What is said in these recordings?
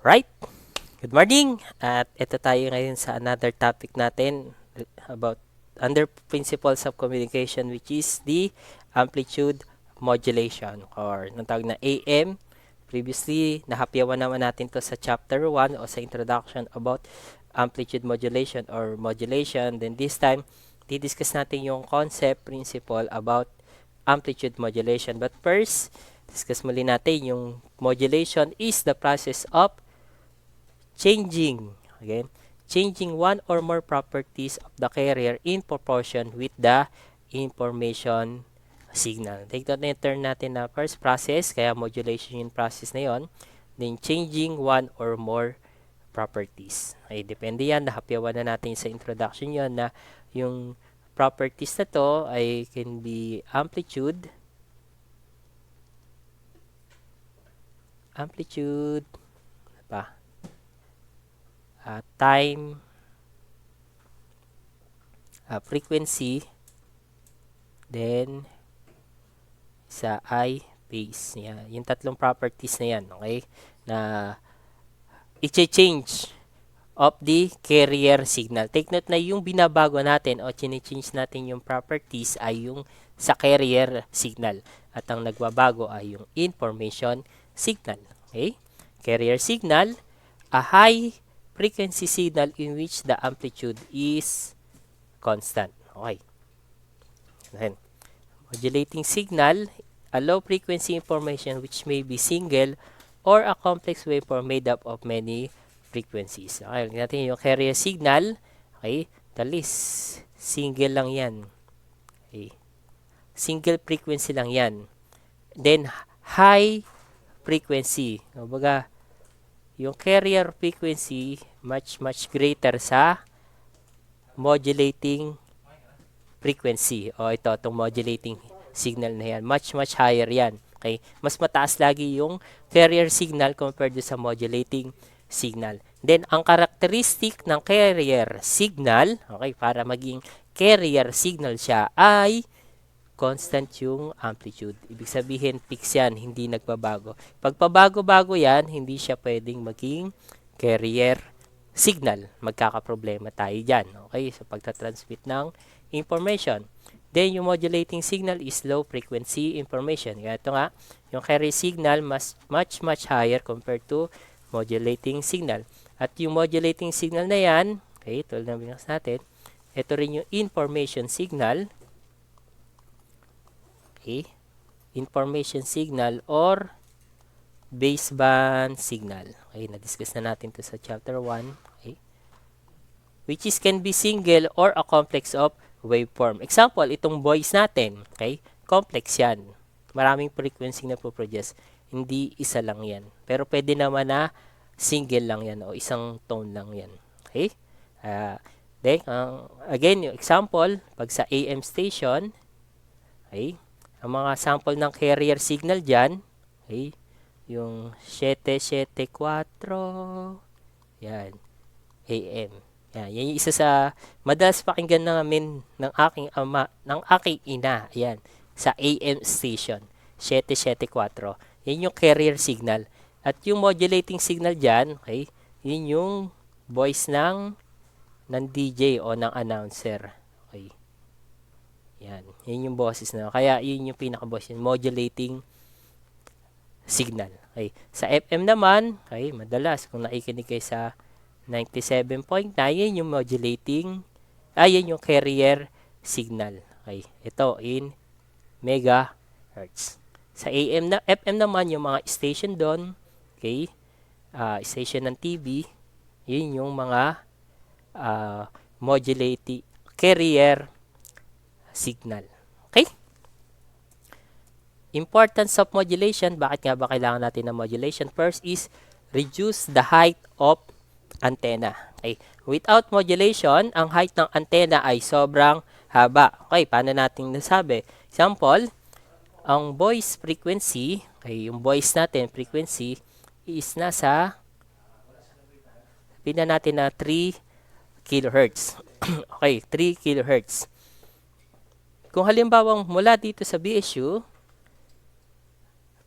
Right? Good morning! At ito tayo ngayon sa another topic natin about under principles of communication, which is the amplitude modulation or natawag na AM. Previously, nahapyawan naman natin to sa chapter 1 o sa introduction about amplitude modulation or modulation. Then this time, didiscuss natin yung concept, principle about amplitude modulation. But first, discuss muli natin yung modulation is the process of changing, okay, changing one or more properties of the carrier in proportion with the information signal. Take note na yung term natin na first process, kaya modulation yung process na yon. Then changing one or more properties. Okay, depende yan, nahapyawan na natin sa introduction yon na yung properties na to ay can be amplitude, pa, time, frequency, then sa phase. Yan. Yung tatlong properties na yan, okay? Na i-change of the carrier signal. Take note na yung binabago natin o chine-change natin yung properties ay yung sa carrier signal. At ang nagbabago ay yung information signal. Okay? Carrier signal, a high frequency signal in which the amplitude is constant. Okay. Then, modulating signal, a low frequency information which may be single or a complex waveform made up of many frequencies. Okay, natin yung carrier signal. Okay, talis, single lang yan. Okay. Single frequency lang yan. Then, high frequency. Kumbaga, yung carrier frequency much greater sa modulating frequency. O ito, itong modulating signal na yan. Much higher yan. Okay? Mas mataas lagi yung carrier signal compared sa modulating signal. Then, ang characteristic ng carrier signal, okay, para maging carrier signal siya, ay constant yung amplitude. Ibig sabihin, fix yan, hindi nagbabago. Pag pabago-bago yan, hindi siya pwedeng maging carrier signal. Magkakaproblema tayo dyan. Okay? So, pagtatransmit ng information. Then, yung modulating signal is low frequency information. Kaya ito nga, yung carrier signal much higher compared to modulating signal. At yung modulating signal na yan, okay, tulad na binas natin, ito rin yung information signal. Okay, information signal or baseband signal. Okay, na-discuss na natin to sa chapter 1. Okay, which is can be single or a complex of waveform. Example, itong voice natin, okay, complex yan. Maraming frequency na po-produce. Hindi isa lang yan. Pero pwede naman na single lang yan o isang tone lang yan. Okay? Then, again, yung example, pag sa AM station, okay, ang mga sample ng carrier signal dyan, okay, yung 774, yan, AM. Yan yung isa sa madalas pakinggan namin ng aking ama, ng aking ina, yan, sa AM station, 774. Yan yung carrier signal. At yung modulating signal dyan, okay, yun yung voice ng DJ o ng announcer. Okay. Yan. Yan yung boses na. Kaya yun yung pinaka-boss, yung modulating signal. Okay. Sa FM naman, okay, madalas kung nakikinig kayo sa 97.9, yan yung modulating, yan yung carrier signal. Okay. Ito in megahertz. Sa AM na FM naman yung mga station doon, okay, station ng TV, yun yung mga modulating carrier signal. Okay? Importance of modulation. Bakit nga ba kailangan natin ng modulation? First is reduce the height of antenna. Okay? Without modulation, ang height ng antenna ay sobrang haba. Okay, paano natin nasabi? Example, ang voice frequency, okay, yung voice natin, frequency, is nasa, pina natin na 3 kHz. Okay, 3 kHz. Kung halimbawa mula dito sa BSU,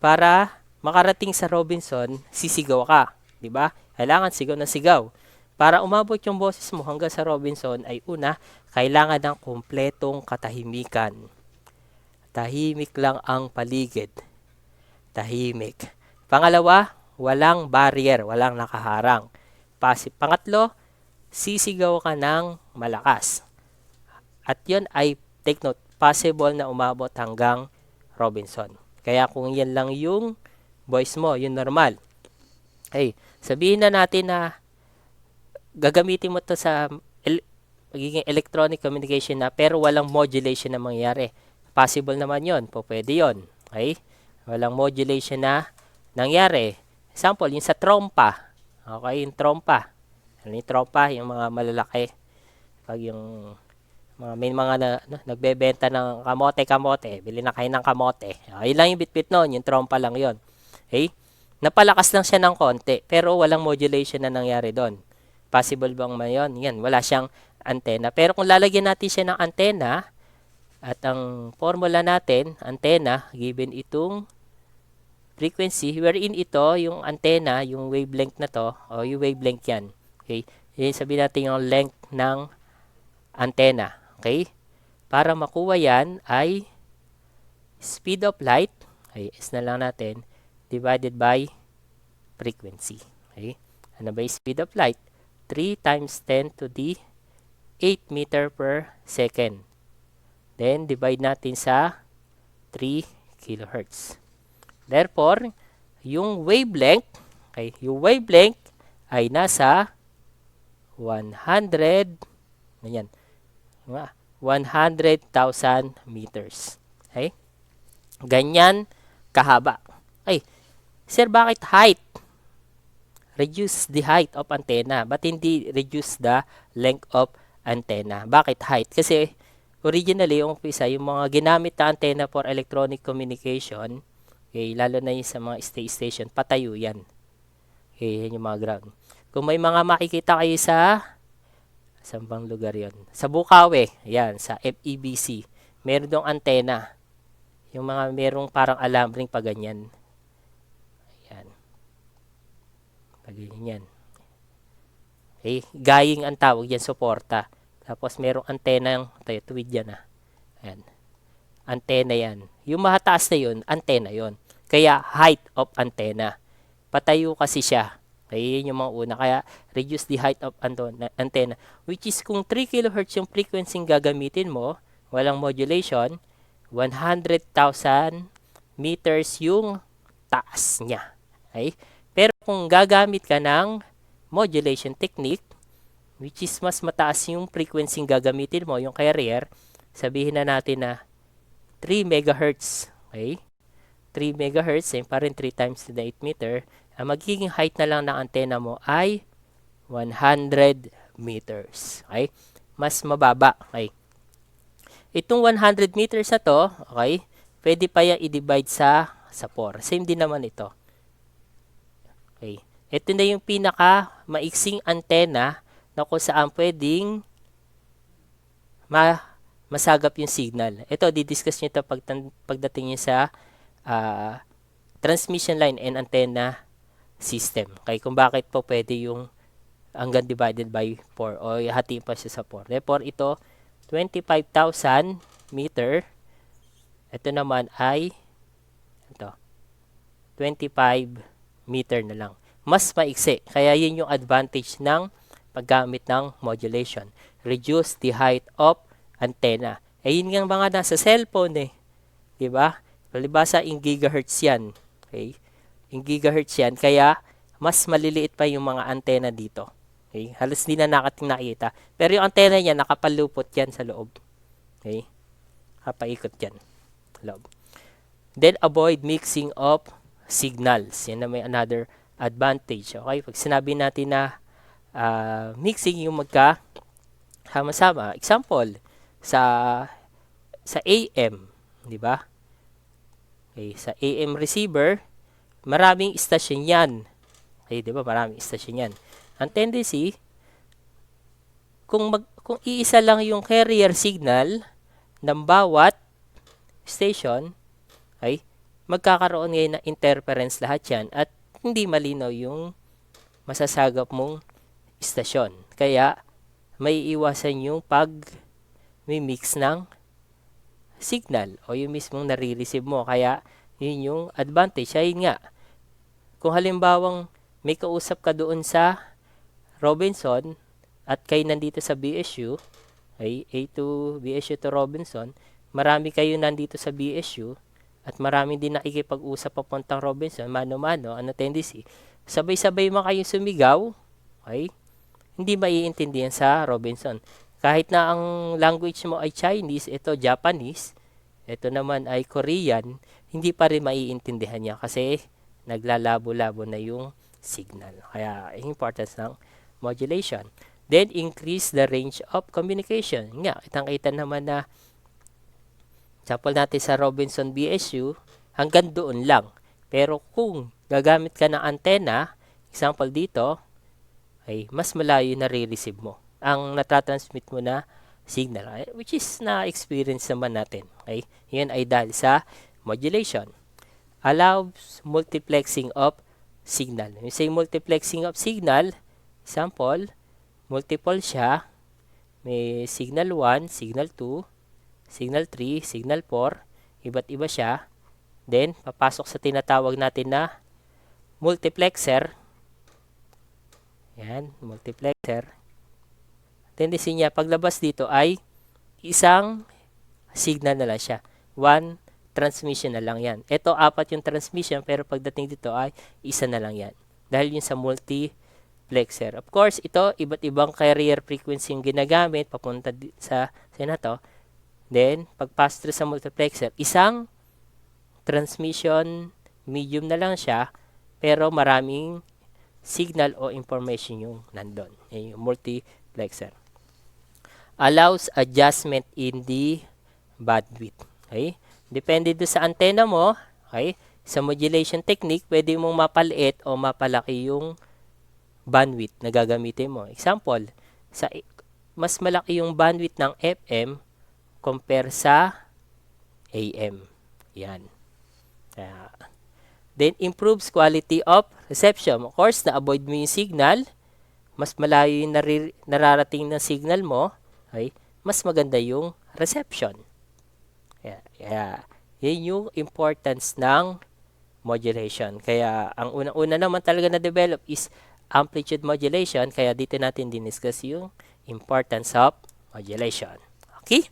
para makarating sa Robinson, sisigaw ka, 'di ba? Kailangan sigaw na sigaw. Para umabot yung boses mo hanggang sa Robinson ay una, kailangan ng kumpletong katahimikan. Tahimik lang ang paligid. Tahimik. Pangalawa, walang barrier, walang nakaharang. Pangatlo, sisigaw ka ng malakas. At yun ay, take note, possible na umabot hanggang Robinson. Kaya kung yan lang yung voice mo, yung normal. Hey, sabihin na natin na gagamitin mo to sa magiging electronic communication na pero walang modulation na mangyayari. Possible naman yon, po pwede yon. Okay? Walang modulation na nangyari. Example, yung sa trompa. Okay, yung trompa. Ano yung trompa? Yung mga malalaki. Pag yung may mga nagbebenta ng kamote, bili na kayo ng kamote. Okay lang yung bitbit nun, yung trompa lang yon. Okay? Napalakas lang siya ng konti, pero walang modulation na nangyari doon. Possible bang mayon? Yan, wala siyang antena. Pero kung lalagyan natin siya ng antena, at ang formula natin, antena, given itong frequency, wherein ito, yung antena, yung wavelength na to, o yung wavelength yan. Okay? Yan sabihin natin yung length ng antena. Okay? Para makuha yan ay speed of light, ay S na lang natin, divided by frequency. Okay? Ano ba yung speed of light? 3 times 10 to the 8 meter per second. Then, divide natin sa 3 kilohertz. Therefore, yung wavelength ay nasa 100,000 meters. Okay? Ganyan kahaba. Ay, sir, bakit height? Reduce the height of antenna, but hindi reduce the length of antenna. Bakit height? Kasi originally, yung mga ginamit na antenna for electronic communication, okay, lalo na yung sa mga station, patayo yan. Okay, yan yung mga ground. Kung may mga makikita kayo sa saan bang lugar yon? Sa Bukawi, yan, sa FEBC, meron dong antena. Yung mga merong parang alarm ring pa ganyan. Ayan. Ganyan. Okay, gaying ang tawag yan, suporta. Tapos merong antena yung tuwid yan ah. Ayan. Antena yan. Yung mataas na yun, antena yun. Kaya height of antenna. Patayo kasi siya. Kaya yun yung mga una. Kaya reduce the height of antenna. Which is kung 3 kHz yung frequency gagamitin mo, walang modulation, 100,000 meters yung taas niya. Okay? Pero kung gagamit ka ng modulation technique, which is mas mataas yung frequency gagamitin mo, yung carrier, sabihin na natin na 3 megahertz. Okay? 3 megahertz, same pa rin 3 times to the 8 meter. Ang magiging height na lang ng antenna mo ay 100 meters. Okay? Mas mababa. Okay? Itong 100 meters na to, okay, pwede pa yan i-divide sa 4. Same din naman ito. Okay. Ito na yung pinaka maiksing antena na kung saan pwedeng masagap yung signal. Ito, didiscuss nyo ito pagdating nyo sa transmission line and antenna system. Okay, kung bakit po pwede yung hanggang divided by 4 o hatiin pa siya sa 4. Therefore, ito, 25,000 meter. Ito naman ay 25 meter na lang. Mas maiksi. Kaya yun yung advantage ng paggamit ng modulation. Reduce the height of antenna. Yun nga mga nasa cellphone eh. Diba? Palibasa in gigahertz yan. Okay? In gigahertz yan. Kaya mas maliliit pa yung mga antenna dito. Okay? Halos hindi na nakita. Pero yung antenna niya nakapalupot yan sa loob. Okay? Kapaikot yan. Loob. Then avoid mixing of signals. Yan na may another advantage. Okay? Pag sinabi natin na mixing yung magka-sama-sama. Example, sa AM, di ba? Okay, sa AM receiver, maraming istasyon yan. Okay, di ba? Maraming istasyon yan. Ang tendency, kung iisa lang yung carrier signal ng bawat station, ay magkakaroon ngayon ng interference lahat yan at hindi malinaw yung masasagap mong istasyon. Kaya, may iwasan yung pag-mix ng signal o yung mismong nare-receive mo. Kaya, yun yung advantage. Ayun nga, kung halimbawang may kausap ka doon sa Robinson at kayo nandito sa BSU, ay A to BSU to Robinson, marami kayo nandito sa BSU at marami din nakikipag-usap papuntang Robinson, mano-mano, ano tendency, sabay-sabay mo kayo sumigaw, okay? Hindi maiintindihan sa Robinson. Kahit na ang language mo ay Chinese, ito Japanese, ito naman ay Korean, hindi pa rin maiintindihan niya kasi naglalabo-labo na yung signal. Kaya, importance ng modulation. Then, increase the range of communication. Nga, kitang-kita naman na example natin sa Robinson BSU, hanggang doon lang. Pero kung gagamit ka ng antenna, example dito, ay mas malayo na re-receive mo. Ang natatransmit mo na signal, which is na-experience naman natin. Okay? Yan ay dahil sa modulation. Allows multiplexing of signal. Yung say multiplexing of signal, example, multiple siya. May signal 1, signal 2, signal 3, signal 4. Iba't iba siya. Then, papasok sa tinatawag natin na multiplexer. Yan, multiplexer. Tendency niya, paglabas dito ay isang signal na lang siya. One transmission na lang yan. Ito, 4 yung transmission, pero pagdating dito ay isa na lang yan. Dahil yun sa multiplexer. Of course, ito, iba't ibang carrier frequency yung ginagamit, papunta sa to. Then, pag-pass through sa multiplexer, isang transmission medium na lang siya, pero maraming signal o information yung nandun. Yung multiplexer. Allows adjustment in the bandwidth. Okay? Depende do sa antenna mo, okay? Sa modulation technique, pwede mong mapaliit o mapalaki yung bandwidth na gagamitin mo. Example, mas malaki yung bandwidth ng FM compare sa AM. Yan. Then, improves quality of reception. Of course, na-avoid mo yung signal, mas malayo yung nararating ng signal mo, okay? Mas maganda yung reception. Yan yung importance ng modulation. Kaya, ang unang-una naman talaga na-develop is amplitude modulation. Kaya, dito natin diniscuss yung importance of modulation. Okay?